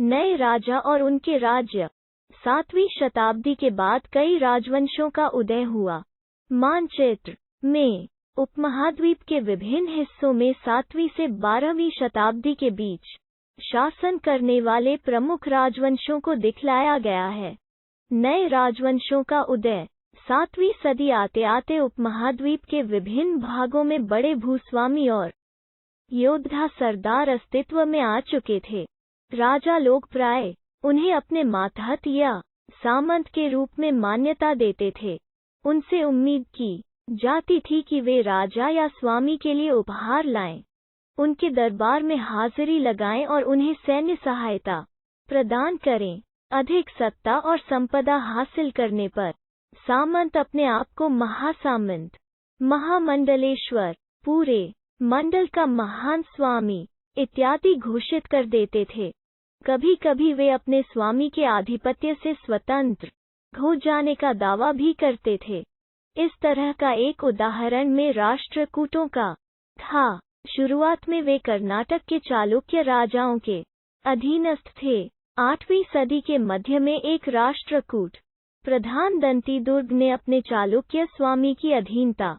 नए राजा और उनके राज्य। 7वीं शताब्दी के बाद कई राजवंशों का उदय हुआ। मानचित्र में उपमहाद्वीप के विभिन्न हिस्सों में 7वीं से 12वीं शताब्दी के बीच शासन करने वाले प्रमुख राजवंशों को दिखलाया गया है। नए राजवंशों का उदय। 7वीं सदी आते आते उपमहाद्वीप के विभिन्न भागों में बड़े भूस्वामी और योद्धा सरदार अस्तित्व में आ चुके थे। राजा लोग प्राय उन्हें अपने मातहत या सामंत के रूप में मान्यता देते थे। उनसे उम्मीद की जाती थी कि वे राजा या स्वामी के लिए उपहार लाएं, उनके दरबार में हाजिरी लगाएं और उन्हें सैन्य सहायता प्रदान करें। अधिक सत्ता और संपदा हासिल करने पर सामंत अपने आप को महासामंत, महामंडलेश्वर, पूरे मंडल का महान स्वामी इत्यादि घोषित कर देते थे। कभी कभी वे अपने स्वामी के आधिपत्य से स्वतंत्र हो जाने का दावा भी करते थे। इस तरह का एक उदाहरण में राष्ट्रकूटों का था। शुरुआत में वे कर्नाटक के चालुक्य राजाओं के अधीनस्थ थे। 8वीं सदी के मध्य में एक राष्ट्रकूट प्रधान दंतीदुर्ग ने अपने चालुक्य स्वामी की अधीनता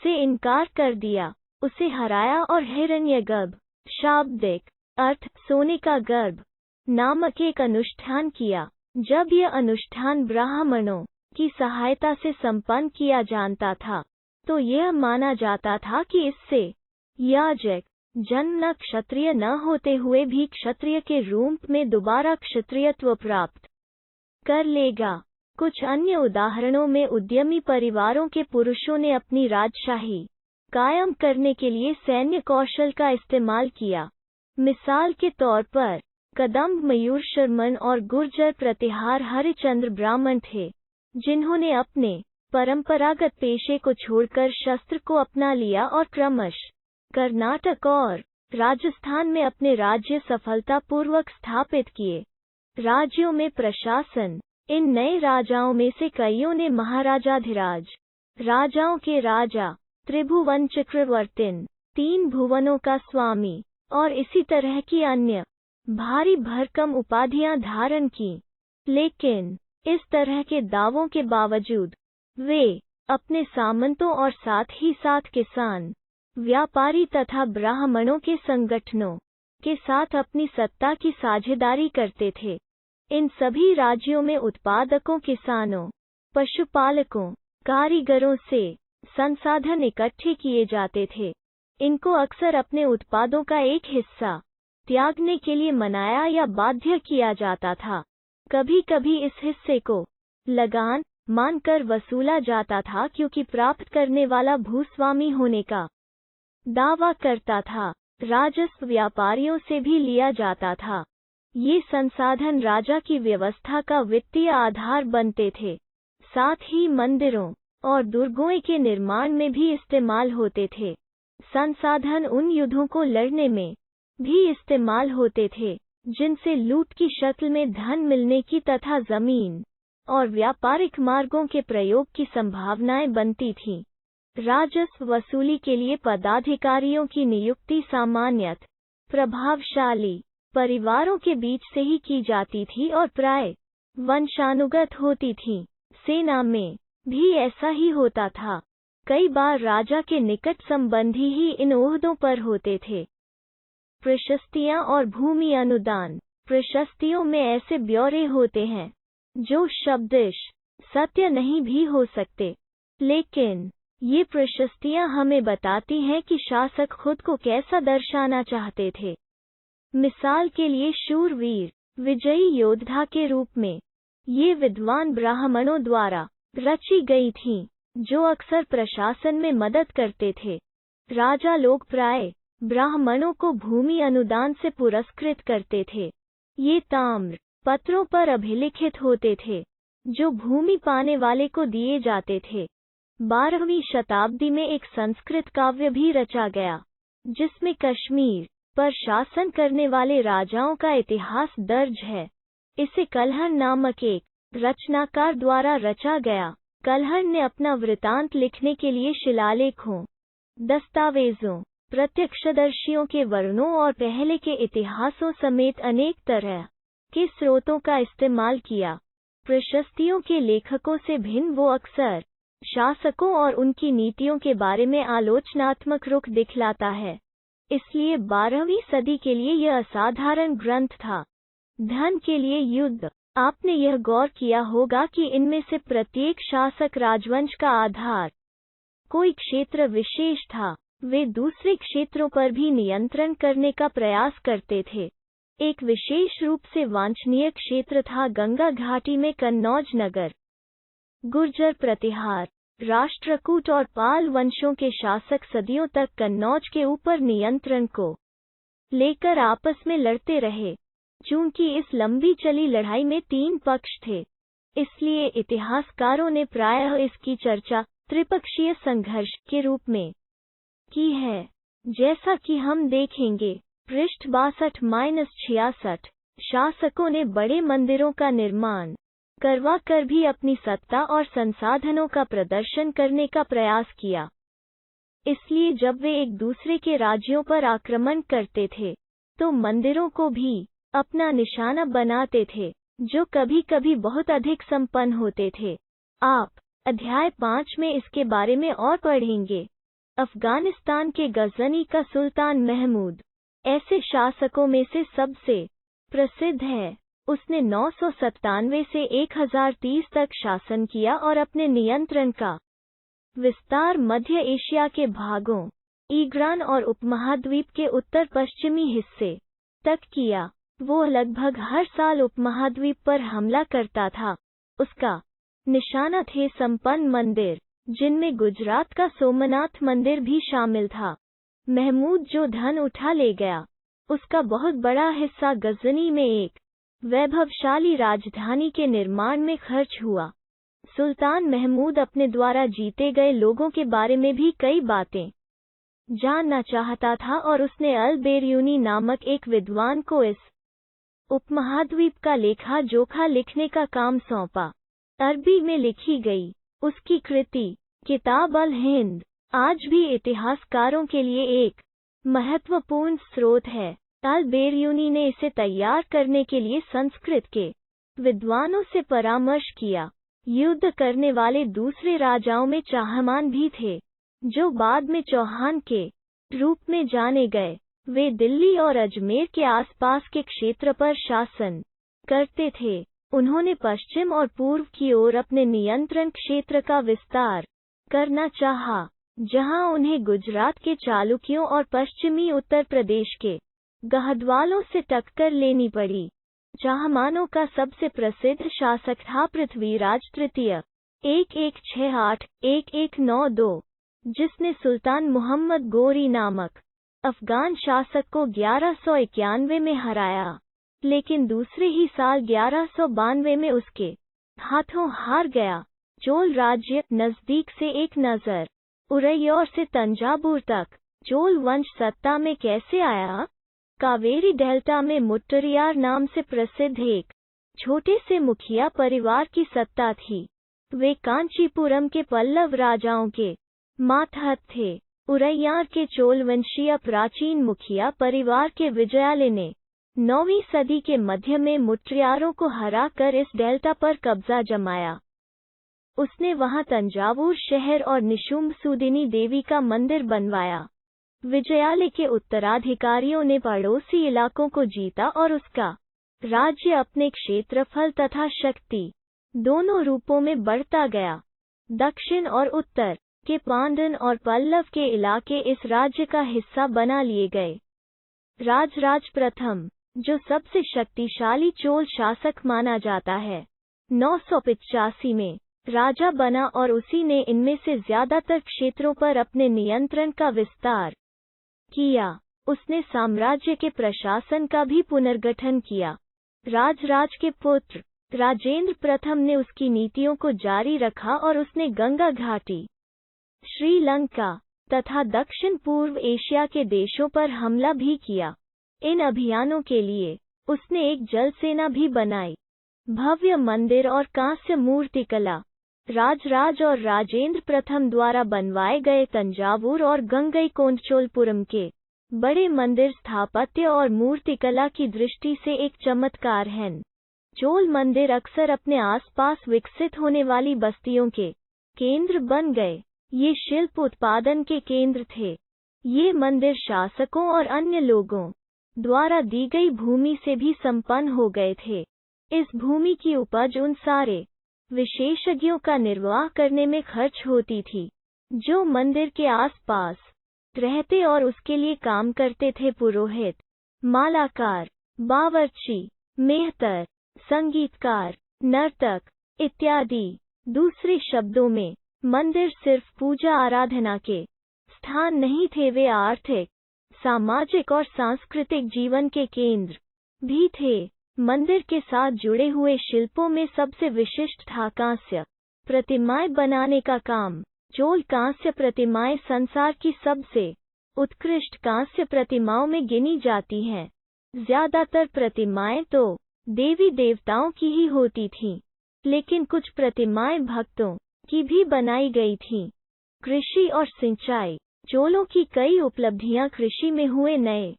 से इनकार कर दिया, उसे हराया और हिरण्यगर्भ, शाब्दिक अर्थ सोने का गर्भ, नामक एक अनुष्ठान किया। जब यह अनुष्ठान ब्राह्मणों की सहायता से संपन्न किया जाता था, तो यह माना जाता था कि इससे याजक जन्म क्षत्रिय न होते हुए भी क्षत्रिय के रूप में दोबारा क्षत्रियत्व प्राप्त कर लेगा। कुछ अन्य उदाहरणों में उद्यमी परिवारों के पुरुषों ने अपनी राजशाही कायम करने के लिए सैन्य कौशल का इस्तेमाल किया। मिसाल के तौर पर कदम्ब मयूर शर्मन और गुर्जर प्रतिहार हरिचंद्र ब्राह्मण थे, जिन्होंने अपने परंपरागत पेशे को छोड़कर शस्त्र को अपना लिया और क्रमशः कर्नाटक और राजस्थान में अपने राज्य सफलतापूर्वक स्थापित किए। राज्यों में प्रशासन। इन नए राजाओं में से कईयों ने महाराजाधिराज राजाओं के राजा, त्रिभुवन चक्रवर्तिन, 3 भुवनों का स्वामी और इसी तरह की अन्य भारी भरकम उपाधियां धारण की। लेकिन इस तरह के दावों के बावजूद वे अपने सामंतों और साथ ही साथ किसान, व्यापारी तथा ब्राह्मणों के संगठनों के साथ अपनी सत्ता की साझेदारी करते थे। इन सभी राज्यों में उत्पादकों, किसानों, पशुपालकों, कारीगरों से संसाधन इकट्ठे किए जाते थे। इनको अक्सर अपने उत्पादों का एक हिस्सा त्यागने के लिए मनाया या बाध्य किया जाता था। कभी कभी इस हिस्से को लगान मानकर वसूला जाता था, क्योंकि प्राप्त करने वाला भूस्वामी होने का दावा करता था। राजस्व व्यापारियों से भी लिया जाता था। ये संसाधन राजा की व्यवस्था का वित्तीय आधार बनते थे। साथ ही मंदिरों और दुर्गों के निर्माण में भी इस्तेमाल होते थे। संसाधन उन युद्धों को लड़ने में भी इस्तेमाल होते थे जिनसे लूट की शक्ल में धन मिलने की तथा जमीन और व्यापारिक मार्गों के प्रयोग की संभावनाएं बनती थीं। राजस्व वसूली के लिए पदाधिकारियों की नियुक्ति सामान्यतः प्रभावशाली परिवारों के बीच से ही की जाती थी और प्राय वंशानुगत होती थी। सेना में भी ऐसा ही होता था। कई बार राजा के निकट संबंधी ही इन ओहदों पर होते थे। प्रशस्तियां और भूमि अनुदान। प्रशस्तियों में ऐसे ब्यौरे होते हैं जो शब्दिश सत्य नहीं भी हो सकते, लेकिन ये प्रशस्तियां हमें बताती हैं कि शासक खुद को कैसा दर्शाना चाहते थे। मिसाल के लिए शूरवीर, विजयी योद्धा के रूप में ये विद्वान ब्राह्मणों द्वारा रची गई थीं, जो अक्सर प्रशासन में मदद करते थे। राजा लोग प्राय ब्राह्मणों को भूमि अनुदान से पुरस्कृत करते थे। ये ताम्र पत्रों पर अभिलिखित होते थे, जो भूमि पाने वाले को दिए जाते थे। 12वीं शताब्दी में एक संस्कृत काव्य भी रचा गया, जिसमें कश्मीर पर शासन करने वाले राजाओं का इतिहास दर्ज है। इसे कल्हण नामक एक रचनाकार द्वारा रचा गया। कल्हण ने अपना वृतांत लिखने के लिए शिलालेखों, दस्तावेजों, प्रत्यक्षदर्शियों के वर्णों और पहले के इतिहासों समेत अनेक तरह के स्रोतों का इस्तेमाल किया। प्रशस्तियों के लेखकों से भिन्न वो अक्सर शासकों और उनकी नीतियों के बारे में आलोचनात्मक रुख दिखलाता है। इसलिए 12वीं सदी के लिए यह असाधारण ग्रंथ था। धन के लिए युद्ध। आपने यह गौर किया होगा कि इनमें से प्रत्येक शासक राजवंश का आधार कोई क्षेत्र विशेष था। वे दूसरे क्षेत्रों पर भी नियंत्रण करने का प्रयास करते थे। एक विशेष रूप से वांछनीय क्षेत्र था गंगा घाटी में कन्नौज नगर। गुर्जर प्रतिहार। राष्ट्रकूट और पाल वंशों के शासक सदियों तक कन्नौज के ऊपर नियंत्रण को लेकर आपस में लड़ते रहे। चूंकि इस लंबी चली लड़ाई में 3 पक्ष थे, इसलिए इतिहासकारों ने प्रायः इसकी चर्चा त्रिपक्षीय संघर्ष के रूप में की है। जैसा कि हम देखेंगे, पृष्ठ 62-66 शासकों ने बड़े मंदिरों का निर्माण करवा कर भी अपनी सत्ता और संसाधनों का प्रदर्शन करने का प्रयास किया। इसलिए जब वे एक दूसरे के राज्यों पर आक्रमण करते थे, तो मंदिरों को भी अपना निशाना बनाते थे, जो कभी कभी बहुत अधिक संपन्न होते थे। आप अध्याय 5 में इसके बारे में और पढ़ेंगे। अफगानिस्तान के गजनी का सुल्तान महमूद ऐसे शासकों में से सबसे प्रसिद्ध है। उसने 997 से 1030 तक शासन किया और अपने नियंत्रण का विस्तार मध्य एशिया के भागों, ईरान और उपमहाद्वीप के उत्तर पश्चिमी हिस्से तक किया। वो लगभग हर साल उपमहाद्वीप पर हमला करता था। उसका निशाना थे संपन्न मंदिर, जिनमें गुजरात का सोमनाथ मंदिर भी शामिल था। महमूद जो धन उठा ले गया, उसका बहुत बड़ा हिस्सा गजनी में एक वैभवशाली राजधानी के निर्माण में खर्च हुआ। सुल्तान महमूद अपने द्वारा जीते गए लोगों के बारे में भी कई बातें जानना चाहता था और उसने अल बेरूनी नामक एक विद्वान को इस उपमहाद्वीप का लेखा जोखा लिखने का काम सौंपा। अरबी में लिखी गई उसकी कृति किताब अल हिंद आज भी इतिहासकारों के लिए एक महत्वपूर्ण स्रोत है। अल बेरूनी ने इसे तैयार करने के लिए संस्कृत के विद्वानों से परामर्श किया। युद्ध करने वाले दूसरे राजाओं में चाहमान भी थे, जो बाद में चौहान के रूप में जाने गए। वे दिल्ली और अजमेर के आसपास के क्षेत्र पर शासन करते थे। उन्होंने पश्चिम और पूर्व की ओर अपने नियंत्रण क्षेत्र का विस्तार करना चाहा, जहां उन्हें गुजरात के चालुक्यों और पश्चिमी उत्तर प्रदेश के गहद्वालों से टक्कर लेनी पड़ी। चाहमानों का सबसे प्रसिद्ध शासक था पृथ्वीराज तृतीय 1168-1192, जिसने सुल्तान मोहम्मद गोरी नामक अफगान शासक को 1191 में हराया, लेकिन दूसरे ही साल 1192 में उसके हाथों हार गया। चोल राज्य नजदीक से एक नज़र। उरैयोर से तंजावुर तक चोल वंश सत्ता में कैसे आया? कावेरी डेल्टा में मुट्टरियार नाम से प्रसिद्ध एक छोटे से मुखिया परिवार की सत्ता थी। वे कांचीपुरम के पल्लव राजाओं के मातहत थे। उरैयार के चोल वंशीय प्राचीन मुखिया परिवार के विजयालय ने 9वीं सदी के मध्य में मुट्टरियारों को हराकर इस डेल्टा पर कब्जा जमाया। उसने वहां तंजावुर शहर और निशुम्भसूदिनी देवी का मंदिर बनवाया। विजयालय के उत्तराधिकारियों ने पड़ोसी इलाकों को जीता और उसका राज्य अपने क्षेत्रफल तथा शक्ति दोनों रूपों में बढ़ता गया। दक्षिण और उत्तर के पांडन और पल्लव के इलाके इस राज्य का हिस्सा बना लिए गए। राजराज प्रथम, जो सबसे शक्तिशाली चोल शासक माना जाता है, 985 में राजा बना और उसी ने इनमें से ज्यादातर क्षेत्रों पर अपने नियंत्रण का विस्तार किया। उसने साम्राज्य के प्रशासन का भी पुनर्गठन किया। राजराज के पुत्र राजेंद्र प्रथम ने उसकी नीतियों को जारी रखा और उसने गंगा घाटी, श्रीलंका तथा दक्षिण पूर्व एशिया के देशों पर हमला भी किया। इन अभियानों के लिए उसने एक जल सेना भी बनाई। भव्य मंदिर और कांस्य मूर्तिकला। राजराज और राजेंद्र प्रथम द्वारा बनवाए गए तंजावुर और गंगईकोंडचोलपुरम के बड़े मंदिर स्थापत्य और मूर्तिकला की दृष्टि से एक चमत्कार हैं। चोल मंदिर अक्सर अपने आसपास विकसित होने वाली बस्तियों के केंद्र बन गए। ये शिल्प उत्पादन के केंद्र थे। ये मंदिर शासकों और अन्य लोगों द्वारा दी गई भूमि से भी संपन्न हो गए थे। इस भूमि की उपज उन सारे विशेषज्ञों का निर्वाह करने में खर्च होती थी जो मंदिर के आसपास रहते और उसके लिए काम करते थे। पुरोहित, मालाकार, बावर्ची, मेहतर, संगीतकार, नर्तक इत्यादि। दूसरे शब्दों में, मंदिर सिर्फ पूजा आराधना के स्थान नहीं थे, वे आर्थिक, सामाजिक और सांस्कृतिक जीवन के केंद्र भी थे। मंदिर के साथ जुड़े हुए शिल्पों में सबसे विशिष्ट था कांस्य प्रतिमाएं बनाने का काम। चोल कांस्य प्रतिमाएं संसार की सबसे उत्कृष्ट कांस्य प्रतिमाओं में गिनी जाती हैं। ज्यादातर प्रतिमाएं तो देवी देवताओं की ही होती थीं, लेकिन कुछ प्रतिमाएं भक्तों की भी बनाई गई थीं। कृषि और सिंचाई। चोलों की कई उपलब्धियां कृषि में हुए नए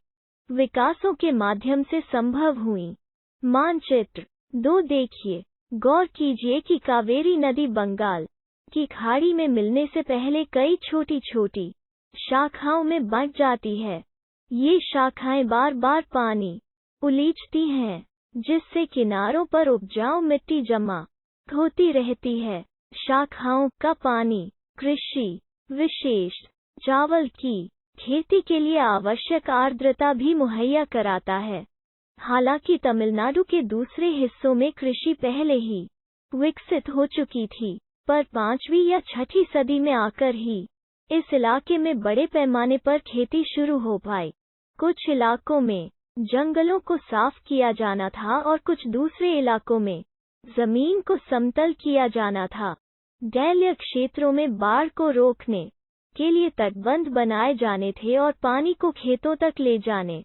विकासों के माध्यम से संभव हुईं। मानचित्र 2 देखिए। गौर कीजिए कि कावेरी नदी बंगाल की खाड़ी में मिलने से पहले कई छोटी छोटी शाखाओं में बंट जाती है। ये शाखाएं बार बार पानी उलीचती हैं, जिससे किनारों पर उपजाऊ मिट्टी जमा होती रहती है। शाखाओं का पानी कृषि, विशेष चावल की खेती के लिए आवश्यक आर्द्रता भी मुहैया कराता है। हालांकि तमिलनाडु के दूसरे हिस्सों में कृषि पहले ही विकसित हो चुकी थी, पर 5वीं या 6ठी सदी में आकर ही इस इलाके में बड़े पैमाने पर खेती शुरू हो पाई। कुछ इलाकों में जंगलों को साफ किया जाना था और कुछ दूसरे इलाकों में जमीन को समतल किया जाना था। दैल्य क्षेत्रों में बाढ़ को रोकने के लिए तटबंध बनाए जाने थे और पानी को खेतों तक ले जाने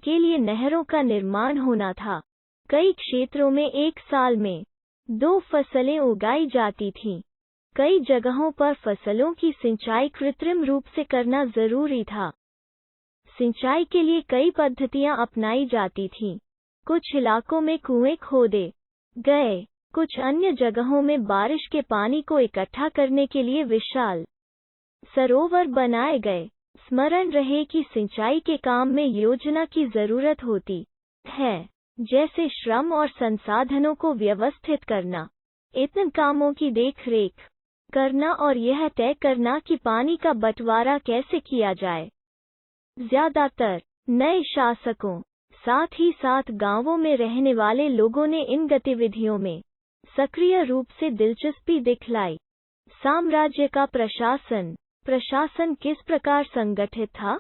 के लिए नहरों का निर्माण होना था। कई क्षेत्रों में एक साल में 2 फसलें उगाई जाती थीं। कई जगहों पर फसलों की सिंचाई कृत्रिम रूप से करना जरूरी था। सिंचाई के लिए कई पद्धतियां अपनाई जाती थीं। कुछ इलाकों में कुएं खोदे गए, कुछ अन्य जगहों में बारिश के पानी को इकट्ठा करने के लिए विशाल सरोवर बनाए गए। स्मरण रहे कि सिंचाई के काम में योजना की जरूरत होती है, जैसे श्रम और संसाधनों को व्यवस्थित करना, इन कामों की देखरेख करना और यह तय करना कि पानी का बंटवारा कैसे किया जाए। ज्यादातर नए शासकों, साथ ही साथ गांवों में रहने वाले लोगों ने इन गतिविधियों में सक्रिय रूप से दिलचस्पी दिखलाई। साम्राज्य का प्रशासन किस प्रकार संगठित था?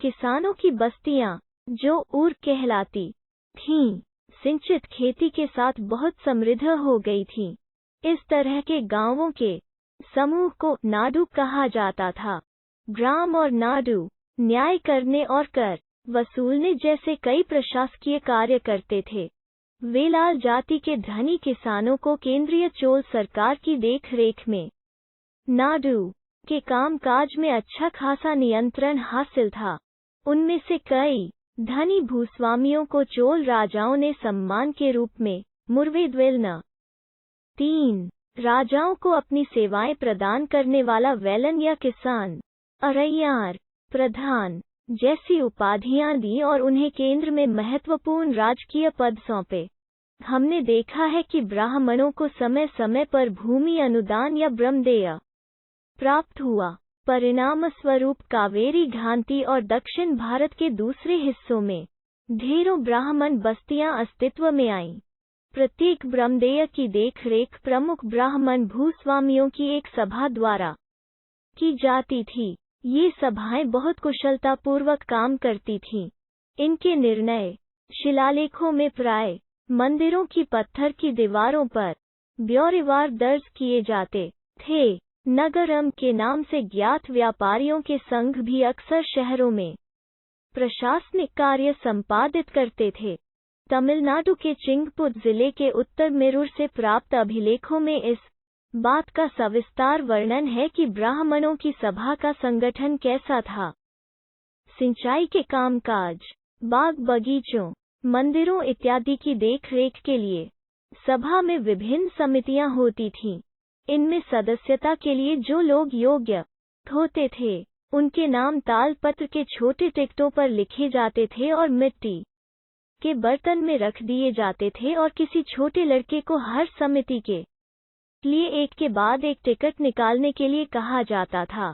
किसानों की बस्तियां, जो ऊर कहलाती थीं, सिंचित खेती के साथ बहुत समृद्ध हो गई थीं। इस तरह के गांवों के समूह को नाडु कहा जाता था। ग्राम और नाडु न्याय करने और कर वसूलने जैसे कई प्रशासकीय कार्य करते थे। वेलाल जाति के धनी किसानों को केंद्रीय चोल सरकार की देखरेख में नाडु के कामकाज में अच्छा खासा नियंत्रण हासिल था। उनमें से कई धनी भूस्वामियों को चोल राजाओं ने सम्मान के रूप में मुर्वेद्वेलना 3 राजाओं को अपनी सेवाएं प्रदान करने वाला वेलन या किसान, अरैयार, प्रधान जैसी उपाधियां दी और उन्हें केंद्र में महत्वपूर्ण राजकीय पद सौंपे। हमने देखा है कि ब्राह्मणों को समय समय पर भूमि अनुदान या ब्रह्मदेय प्राप्त हुआ। परिणाम स्वरूप कावेरी घाटी और दक्षिण भारत के दूसरे हिस्सों में ढेरों ब्राह्मण बस्तियां अस्तित्व में आईं। प्रत्येक ब्रह्मदेय की देखरेख प्रमुख ब्राह्मण भूस्वामियों की एक सभा द्वारा की जाती थी। ये सभाएं बहुत कुशलतापूर्वक काम करती थीं। इनके निर्णय शिलालेखों में प्राय मंदिरों की पत्थर की दीवारों पर ब्यौरेवार दर्ज किए जाते थे। नगरम के नाम से ज्ञात व्यापारियों के संघ भी अक्सर शहरों में प्रशासनिक कार्य संपादित करते थे। तमिलनाडु के चिंगपुट जिले के उत्तर मेरूर से प्राप्त अभिलेखों में इस बात का सविस्तार वर्णन है कि ब्राह्मणों की सभा का संगठन कैसा था। सिंचाई के कामकाज, बाग बगीचों, मंदिरों इत्यादि की देखरेख के लिए सभा में विभिन्न समितियां होती थीं। इनमें सदस्यता के लिए जो लोग योग्य होते थे उनके नाम तालपत्र के छोटे टिकटों पर लिखे जाते थे और मिट्टी के बर्तन में रख दिए जाते थे और किसी छोटे लड़के को हर समिति के लिए एक के बाद एक टिकट निकालने के लिए कहा जाता था।